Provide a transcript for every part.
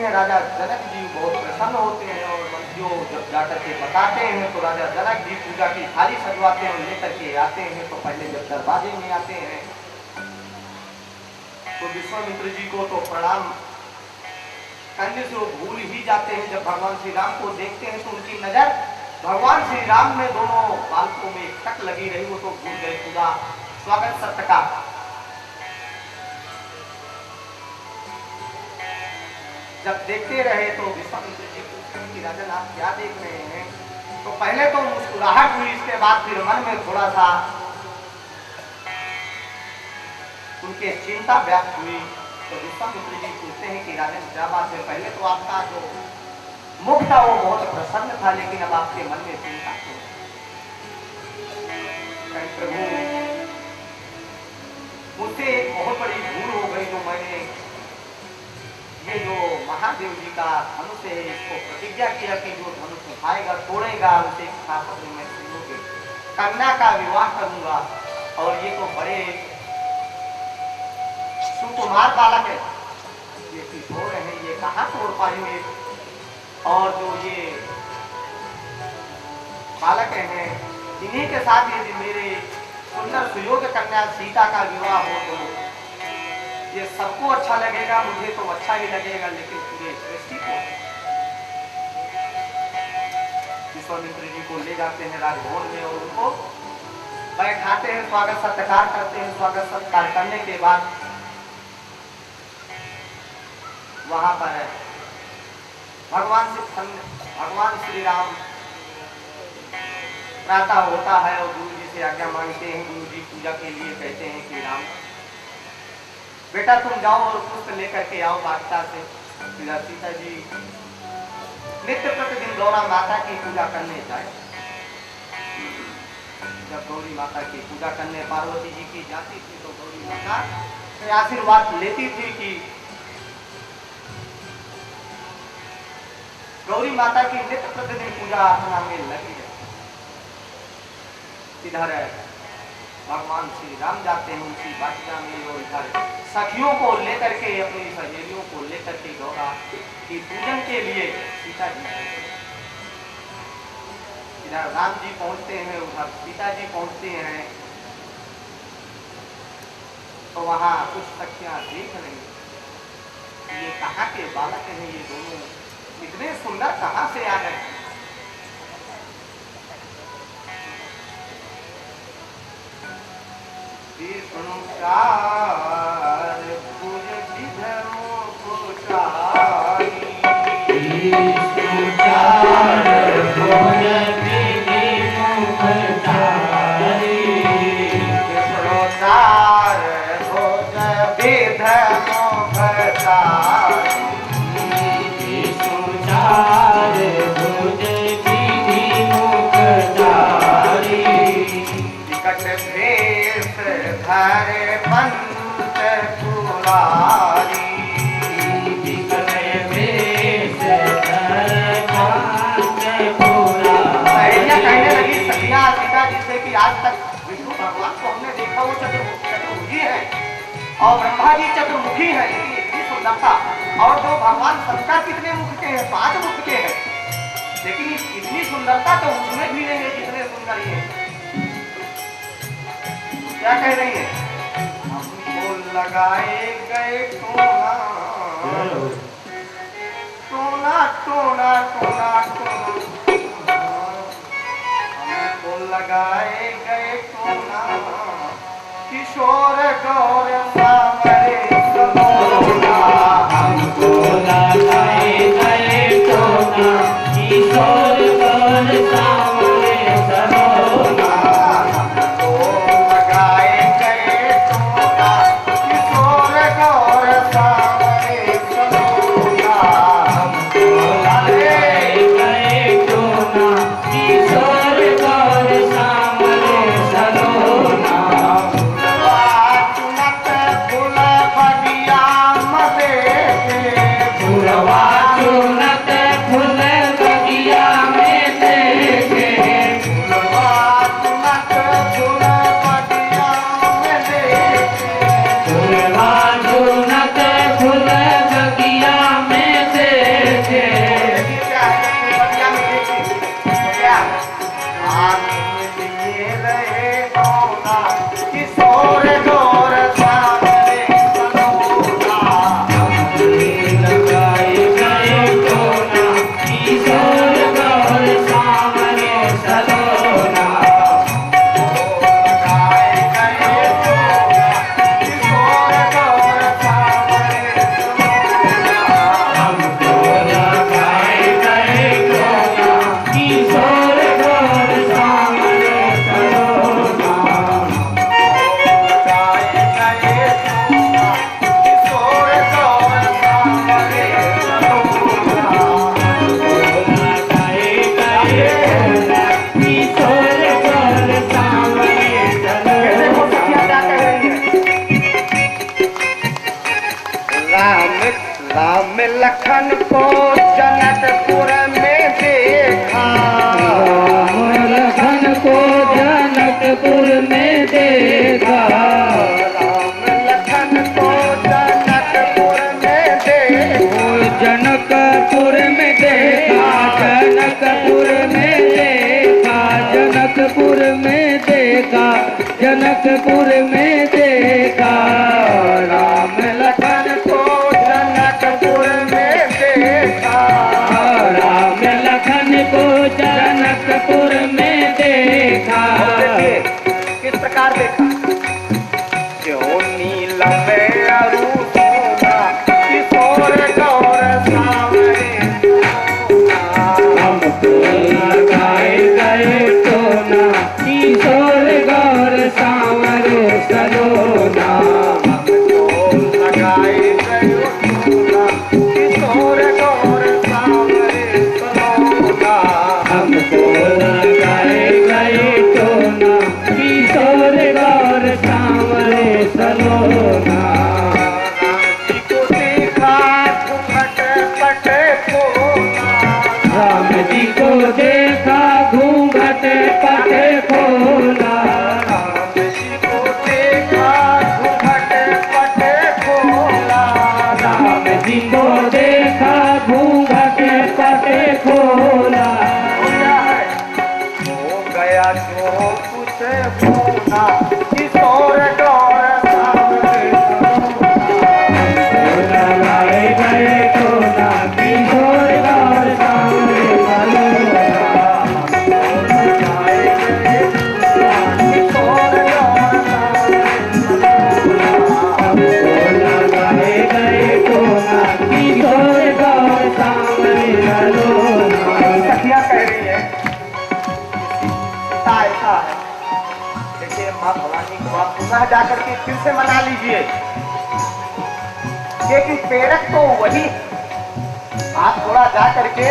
हैं राजा जनक जी बहुत प्रसन्न होते हैं और मंत्रियों जब जाकर के बताते हैं तो राजा जनक जी पूजा की थाली सजवाते हैं और लेकर के आते हैं। तो पहले जब दरवाजे में आते हैं तो विश्वामित्र जी को तो प्रणाम करने से वो भूल ही जाते हैं। जब भगवान श्री राम को देखते हैं तो उनकी नजर भगवान श्री राम में दोनों बालकों में टक लगी रही, वो तो भूल गए पूरा स्वागत सत्य का। जब देखते रहे तो विश्वामित्र जी पूछते कि राजन आप क्या देख रहे हैं? तो पहले तो मुस्कुराहट हुई, इसके बाद फिर मन में थोड़ा सा उनके चिंता व्याप्त हुई। तो विश्वामित्र जी पूछते हैं कि राजन क्या बात है? पहले तो आपका जो मुख था वो बहुत प्रसन्न था, लेकिन अब आपके मन में चिंता क्यों? प्रभु मुझसे एक बहुत बड़ी भूल हो गई, जो मैंने ये जो महादेव जी का धनुष है इसको प्रतिज्ञा किया कि जो धनुष उठाएगा तोड़ेगा उसे साथ अपने मैं सिंधु के कन्या का विवाह करूंगा। और ये तो बड़े सुकुमार बालक है, ये किशोर है, ये कहाँ तोड़ पाएंगे? और जो ये बालक हैं इन्हीं के साथ यदि मेरे सुंदर सुयोग्य कन्या सीता का विवाह हो तो ये सबको अच्छा लगेगा, मुझे तो अच्छा ही लगेगा, लेकिन पूरे सृष्टि को। विश्वामित्र जी को ले जाते हैं राजभवन में और उनको बैठाते हैं, स्वागत सत्कार करते हैं। स्वागत सत्कार करने के बाद वहां पर भगवान श्री राम प्रातः होता है और गुरु जी से आज्ञा मांगते हैं। गुरु जी पूजा के लिए कहते हैं कि राम बेटा तुम जाओ और पुष्प लेकर के आओ बादशाह से। सीता जी नित्य प्रतिदिन गौरा माता की पूजा करने जाए। जब गौरी माता की पूजा करने पार्वती जी की जाती थी तो गौरी माता से आशीर्वाद लेती थी कि गौरी माता की नित्य प्रतिदिन पूजा अर्चना में लगी है। इधर भगवान श्री राम जाते हैं उनकी वाटिका में और इधर सखियों को लेकर के अपनी सहेलियों को लेकर के गौरा की पूजन के लिए सीता जी इधर राम जी पहुंचते हैं, उधर सीता जी पहुंचते हैं। तो वहां कुछ सखियां देख रही ये कहाँ के बालक हैं, ये दोनों इतने सुंदर कहाँ से आ गए? विष्णुचार भुज विधमो पुचारी, विष्णुचार भुज विधमो पुचारी, विष्णुचार भुज विधमो पुचारी, विष्णुचार भुज विधमो पुचारी, विकट भेष धरे पंच पुरारी, विकट भेष धरे पंच पुरारी। कहने लगी सखियां सीता जी से कि आज तक विष्णु भगवान को हमने देखा वो चतुर्मुखी है और ब्रह्मा जी चतुर्मुखी है, लेकिन इतनी सुंदरता। और जो भगवान शंकर कितने मुख के हैं? 5 मुख के हैं, लेकिन इतनी सुंदरता तो उसमें भी नहीं है जितने सुंदर ही है। क्या कह रही है? हमको लगाए गए टोना टोना टोना टोना टोना, हमको लगाए गए टोना, किशोर गौर सामरे सलोना, हमको लगाए गए टोना, किशोर गौर सामरे सलोना, फूलवा चुनत फूल बगिया में से लखन को जनकपुर में देखा, राम लखन को जनकपुर में देखा, राम लखन को जनकपुर में देखा, जनकपुर में देखा, जनकपुर में देखा, जनकपुर में देखा, जनकपुर में देखा, राम लखन को जनकपुर में देखा, राम लखन को जनकपुर में देखा। देखिए किस प्रकार देखा, क्यों नीलम अरु सोना किशोर गौर सावरे हमको लगाए गए सोना किशोर गौर सांवरे सलोना, हमको लगाए गए सोना किशोर गौर सावरे सलोना, हमको लगाए गए सोना किशोर गौर सांवरे सलोना। राम जी को देखा घूंघट पट खोला, राम जी को देखा घूंघट पट खोला, राम जी को देखा घूंघट पट खोला, राम जी को देखा घूंघट पट खोला। हो गया जो कुछ होना किशोर गौर सावरे लगाए गए सोना किशोर गौर सांवरे सलोना, लगाए गए किशोर गौर लगाए गए सोना किशोर गौर सांवरे सलोना। सखियां कह रही है ऐसा है, देखिए माँ भवानी को आप पुनः जाकर के फिर से मना लीजिए, क्योंकि प्रेरक तो वही, आप थोड़ा जा करके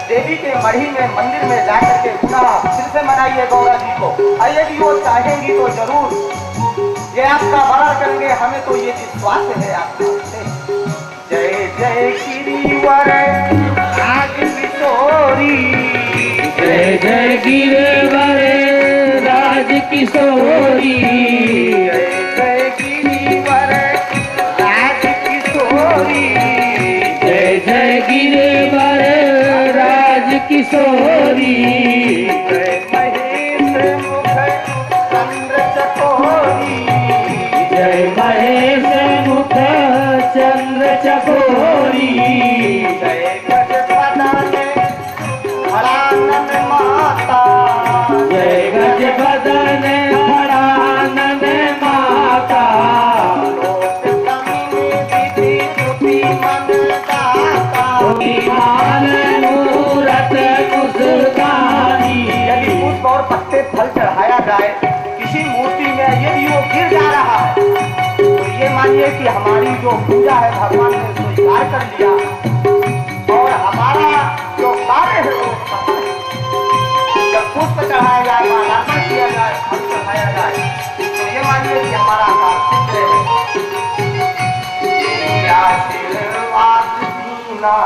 देवी के मढ़ी में मंदिर में जा करके पुनः फिर से मनाइए गौरा जी को, और यदि वो चाहेंगी तो जरूर ये आपका बड़ा करेंगे, हमें तो ये विश्वास है आपका। जय जय गिरिवर राज किशोरी, जय जय गिरवर राज किशोरी, जय जय गिरिवर राज किशोरी, जय जय गिरवर राज किशोरी, जय महेश मुख चंद्र चकोरी, जय महेश मुख चंद्र चकोरी, जय गजपदन हरानन माता, जय गजबदन हरानन माता, लोक कमिनी विधि स्तुति मन दाता। मान मूरत मुस्कानी, यदि पुष्प और पत्ते फल चढ़ाया जाए किसी मूर्ति में, यदि वो गिर जा रहा है तो ये मानिए कि हमारी जो पूजा है भगवान ने स्वीकार कर लिया, और हमारा जो कार्य है वो सफल है। जब पुष्प चढ़ाया जाए, मालार्पण किया जाए, फल चढ़ाया जाए, तो ये मानिए कि हमारा कार्य सिद्ध है। ये आशीर्वाद दीना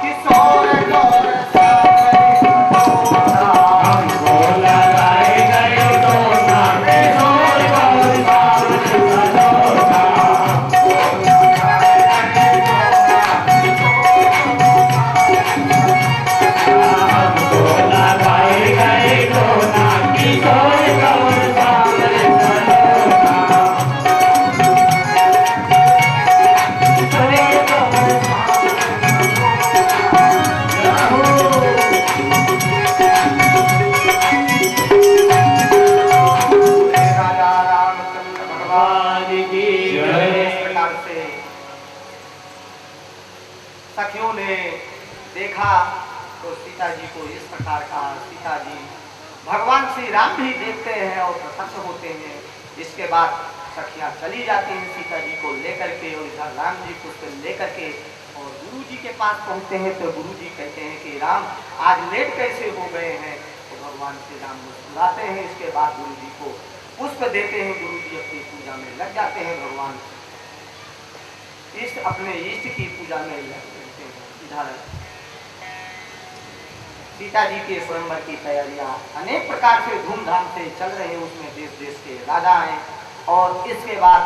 किशोर गौर सावरे सलोना, हमको लगाए गए सोना किशोर गौर सांवरे सलोना, हमको लगाए गए सोना किशोर गौर सांवरे सलोना। राजा रामचंद्र भगवान की इस प्रकार से सखियों ने देखा तो सीता जी को इस प्रकार का, सीता जी भगवान श्री राम भी देखते हैं और प्रसन्न होते हैं। इसके बाद सखियां चली जाती हैं सीता जी को लेकर के, और इधर राम जी को लेकर के और गुरु जी के पास पहुंचते हैं। तो गुरु जी कहते हैं कि राम आज लेट कैसे हो गए हैं। तो भगवान श्री राम मुस्कुराते हैं। इसके बाद गुरु जी को पुष्प देते हैं। गुरु जी अपनी पूजा में लग जाते हैं। भगवान इष्ट अपने इष्ट की पूजा में लग जाते हैं। इधर सीता जी के स्वयंवर की तैयारियां अनेक प्रकार से धूमधाम से चल रहे हैं। उसमें देश देश के राजा हैं और इसके बाद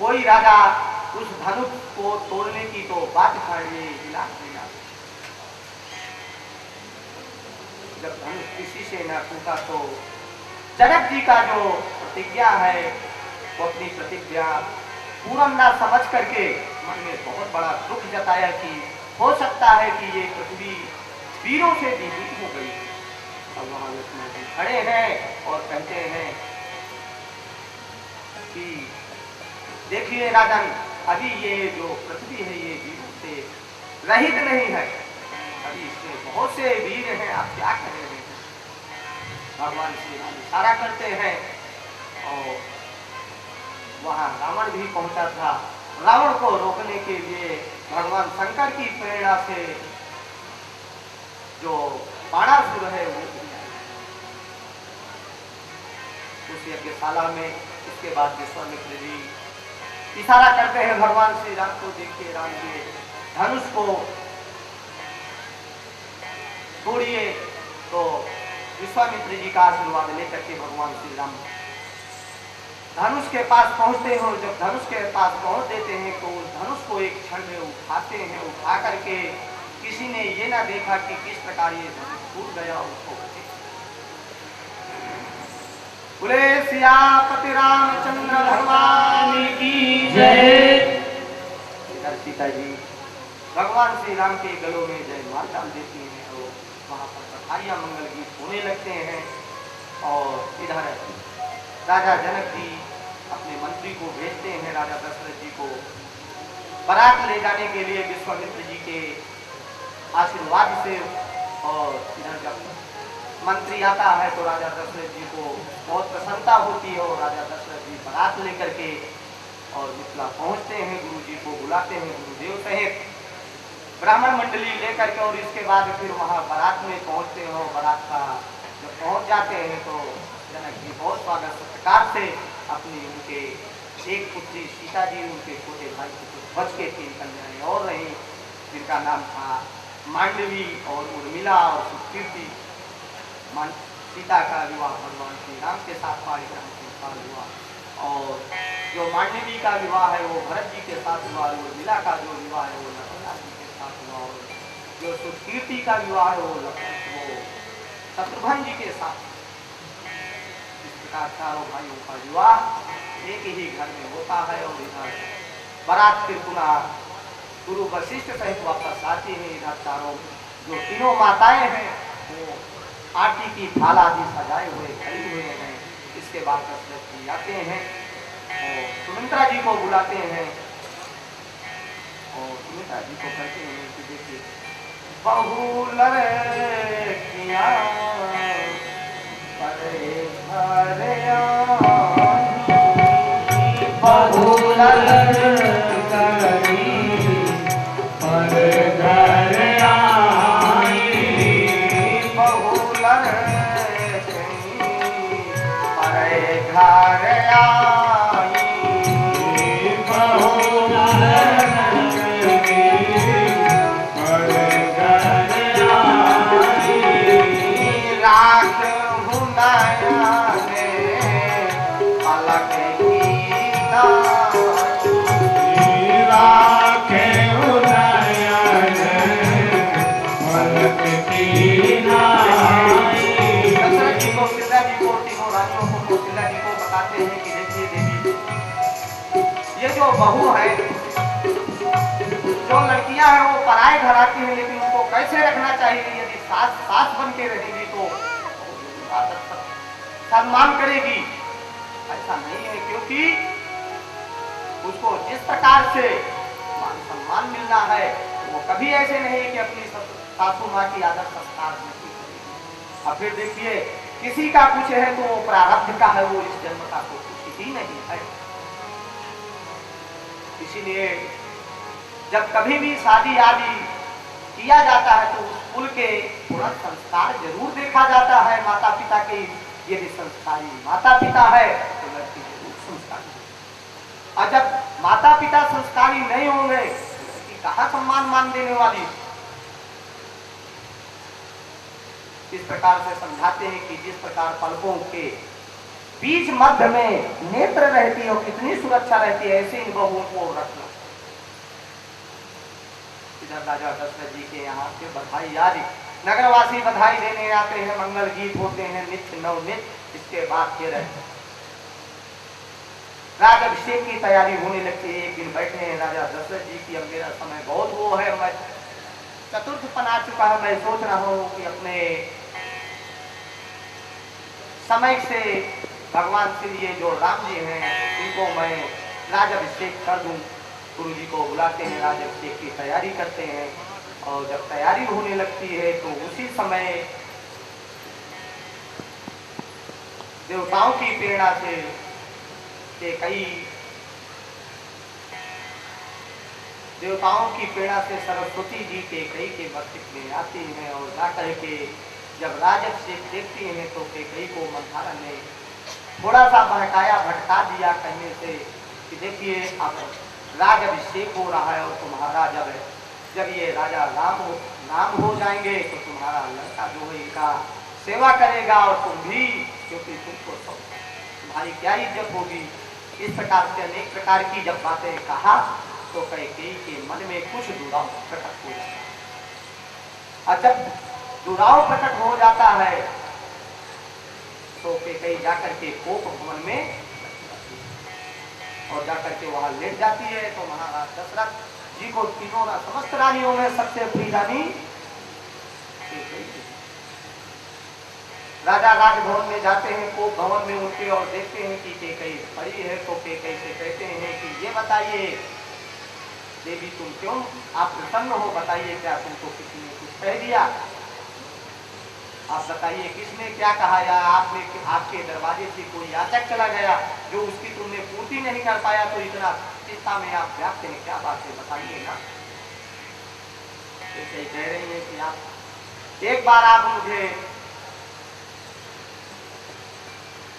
कोई राजा उस धनुष को तोड़ने की तो बात खड़े हिला दिया। जब धनुष किसी से न टूटा तो जनक जी का जो प्रतिज्ञा है वो अपनी प्रतिज्ञा पूर्ण न समझ करके मन में बहुत बड़ा दुख जताया कि हो सकता है कि ये पृथ्वी वीरों से विभूत हो गई। अब वहां लक्ष्मण जी खड़े हैं और कहते हैं कि देखिए राजन, अभी ये जो पृथ्वी है ये वीरों से रहित नहीं है, अभी इसमें बहुत से वीर हैं, आप क्या कर रहे हैं। भगवान श्री राम इशारा करते हैं और वहां रावण भी पहुंचा था। रावण को रोकने के लिए भगवान शंकर की प्रेरणा से जो बाणासुर है वो उस यज्ञशाला में। इसके बाद विश्वामित्र जी इशारा करते हैं भगवान श्री राम को, देखिए राम जी धनुष को तोड़िए। तो विश्वामित्र जी का आशीर्वाद लेकर के भगवान श्री राम धनुष के पास पहुंचते हैं। जब धनुष के पास पहुंच देते हैं तो उस धनुष को एक क्षण में उठाते हैं। उठा करके किसी ने ये ना देखा कि किस प्रकार ये धनुष टूट गया। उसको बोले सियापति रामचंद्र भगवान की जय। इधर सीता जी भगवान श्री राम के गलों में जय माला डाल देती हैं और वहां पर कथारियां मंगल गीत होने लगते हैं। और इधर राजा जनक जी अपने मंत्री को भेजते हैं राजा दशरथ जी को बारात ले जाने के लिए विश्वामित्र जी के आशीर्वाद से। और इधर जब मंत्री आता है तो राजा दशरथ जी को बहुत प्रसन्नता होती है और राजा दशरथ जी बारात लेकर के और मिथिला पहुंचते हैं। गुरु जी को बुलाते हैं, गुरुदेव सहित ब्राह्मण मंडली लेकर के। और इसके बाद फिर वहां बारात में पहुंचते हो। बारात का जब पहुंच जाते हैं तो जनक जी बहुत स्वागत सत्कार से अपनी उनके एक पुत्री सीता जी, उनके छोटे भाई को बच के 3 कन्याएं और रही जिनका नाम था मांडवी और उर्मिला और सुकीर्ति। सीता का विवाह भगवान श्री राम के साथ पाणिग्राम के साथ हुआ और जो मांडवी का विवाह है वो भरत जी के साथ हुआ। उर्मिला का जो विवाह है वो लक्ष्मण जी के साथ हुआ और जो सुकीर्ति का विवाह है वो शत्रुघ्न जी के साथ। चारों भाइयों का विवाह एक ही घर में होता है। और इधर बारात फिर पुनः गुरु वशिष्ठ सहित वापस आती है। इधर चारों जो तीनों माताएं हैं वो आरती की थाल आदि सजाए हुए खड़ी हुए हैं। इसके बाद दशरथ जी आते हैं और सुमित्रा जी को बुलाते हैं और सुमित्रा जी को कहते हैं कि देखिए बहु लड़कियां जो बहू है, जो लड़कियां हैं वो पराए घर आती हैं, लेकिन उनको कैसे रखना चाहिए। यदि सास बन के रहेगी तो सम्मान करेगी, ऐसा नहीं है। क्योंकि उसको जिस प्रकार से मान सम्मान मिलना है वो कभी ऐसे नहीं है कि अपनी सासू माँ की आदर संस्कार नहीं करेगी। अब फिर देखिए किसी का कुछ है तो वो प्रारब्ध का है, वो इस जन्म का कुछ ही नहीं है। इसीलिए जब कभी भी शादी आदि किया जाता है तो उस कुल के थोड़ा संस्कार जरूर देखा जाता है। माता पिता के यदि संस्कारी माता पिता है तो लड़की जरूर संस्कारी। और जब माता पिता संस्कारी नहीं होंगे लड़की कहाँ सम्मान मान देने वाली। इस प्रकार से समझाते हैं कि जिस प्रकार पलकों के बीच मध्य में नेत्र रहती है और कितनी सुरक्षा रहती है, ऐसे इन बहुओं को रखना। इधर राजा दशरथ जी के यहाँ से बधाई आदि नगरवासी बधाई देने आते हैं, मंगल गीत होते हैं नित्य नवनित्य। इसके बाद फिर राजाभिषेक की तैयारी होने लगती है। एक दिन बैठे हैं राजा दशरथ जी की, अब मेरा समय बहुत वो है, मैं चतुर्थ पना चुका है, मैं सोच रहा हूँ कि अपने समय से भगवान श्री ये जो राम जी हैं इनको मैं राजाभिषेक कर दूं। गुरु जी को बुलाते हैं, राजाभिषेक की तैयारी करते हैं और जब तैयारी होने लगती है तो उसी समय देवताओं की प्रेरणा से देवताओं की प्रेरणा से सरस्वती जी के कई के मस्तिष्क में आती हैं और जाकर के जब राजाभिषेक देखती हैं तो कई को मंथारा ने थोड़ा सा बहकाया भटका दिया, कहने से कि देखिए अब राजाभिषेक हो रहा है और तुम्हारा जब ये राजा राम हो जाएंगे तो तुम्हारा लड़का जो है इनका सेवा करेगा और तुम भी, क्योंकि तुमको तुम्हारी क्या इज्जत होगी। इस प्रकार से अनेक प्रकार की जब बातें कहा तो कैकेयी के मन में कुछ दुराव प्रकट हो जाता है। और जब दुराव प्रकट हो जाता है तो कैकेयी जाकर के कोप भवन में और जाकर के वहां लेट जाती है। तो महाराज दशरथ जी को तीनों समस्त रानियों में सबसे प्रिय रानी राजा राजभवन में जाते हैं, कोप भवन में उठते और देखते हैं कि कैकेयी पड़ी है। तो कैकेयी से कहते हैं कि ये बताइए देवी तुम क्यों आप प्रसन्न हो, बताइए क्या तुमको किसी ने कुछ कह दिया, आप बताइए किसने क्या कहा, या आपके दरवाजे से कोई याचक चला गया जो उसकी तुमने पूर्ति नहीं कर पाया तो इतना चिंता में आप व्याप्त हैं, क्या बात है बताइए ना। तो कह रही है कि आप एक बार आप मुझे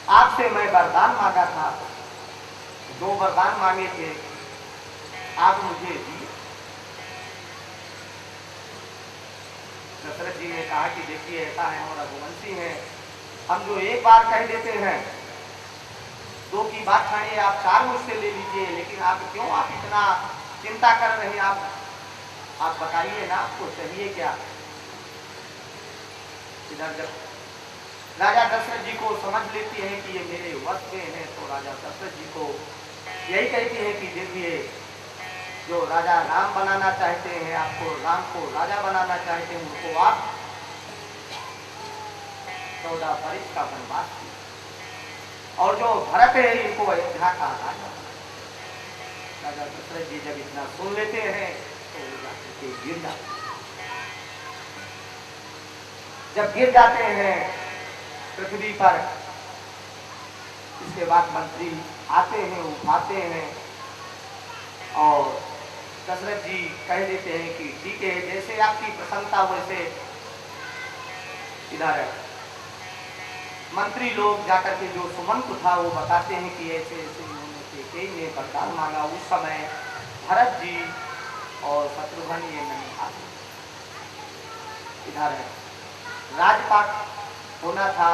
आपसे मैं वरदान मांगा था, 2 वरदान मांगे थे, आप मुझे दिए। दशरथ जी ने कहा कि देखिए ऐसा है, हम रघुवंशी हैं, हम जो एक बार कह देते हैं 2 की बात छाड़िए आप 4 मुझसे ले लीजिए, लेकिन आप क्यों आप इतना चिंता कर रहे हैं, आप बताइए ना आपको चाहिए क्या। इधर जब राजा दशरथ जी को समझ लेती है कि ये मेरे वश में है तो राजा दशरथ जी को यही कहती है कि देखिए जो राजा राम बनाना चाहते हैं, आपको राम को राजा बनाना चाहते हैं, उनको आप 14 वर्ष का वनवास दिए और जो भरत है इनको अयोध्या का राजा। राजा दशरथ जी जब इतना सुन लेते हैं तो जाकर गिर जाते हैं। जब गिर जाते हैं पृथ्वी पर, इसके बाद मंत्री आते हैं, उठाते हैं और दशरथ जी कह देते हैं कि ठीक है जैसे आपकी प्रसन्नता वैसे। इधर मंत्री लोग जाकर के जो सुमंत था वो बताते हैं कि ऐसे ऐसे उन्होंने कैकेयी ने वरदान मांगा, उस समय भरत जी और शत्रुघ्न ये नहीं आते। इधर राजपाट होना था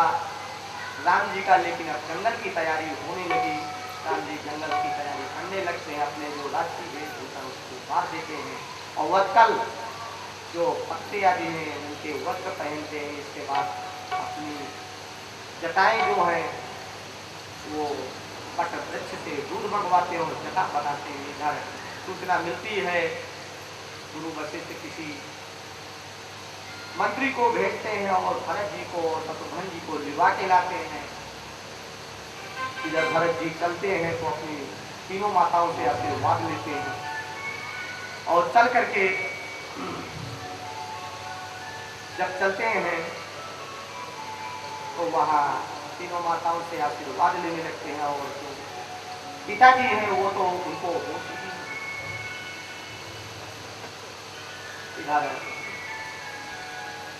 राम जी का, लेकिन अब जंगल की तैयारी होने लगी। राम जी जंगल की तैयारी करने लगते हैं, अपने जो राष्ट्रीय वेशभूषा उसको उतार देते हैं और वत्कल जो पत्ते आदि हैं उनके वस्त्र पहनते हैं। इसके बाद अपनी जटाएं जो हैं वो पट वृक्ष से दूध मंगवाते हैं और जटा बनाते हैं। इधर सूचना मिलती है, गुरु वशिष्ठ किसी मंत्री को भेजते हैं और भरत जी को और शत्रुघ्न जी को लिवा के लाते हैं। इधर भरत जी चलते हैं तो अपनी तीनों माताओं से आशीर्वाद लेते हैं और चल करके जब चलते हैं तो वहाँ तीनों माताओं से आशीर्वाद लेने लगते हैं और जो पिताजी हैं वो तो उनको इधर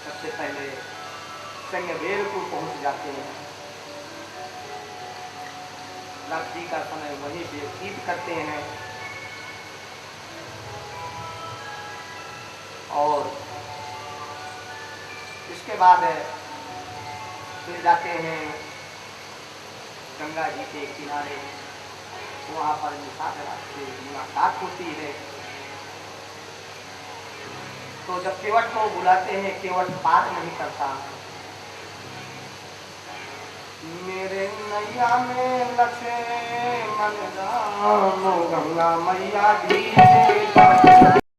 सबसे पहले संगवेरपुर पहुंच जाते हैं। रात्रि का समय वहीं व्यतीत करते हैं। और इसके बाद फिर जाते हैं गंगा जी के किनारे, वहाँ पर निशाचरा से मुलाकात होती है। तो जब केवट को बुलाते हैं, केवट पार नहीं करता। मेरे नैया में लक्ष्मण राम, गंगा मैया धीरे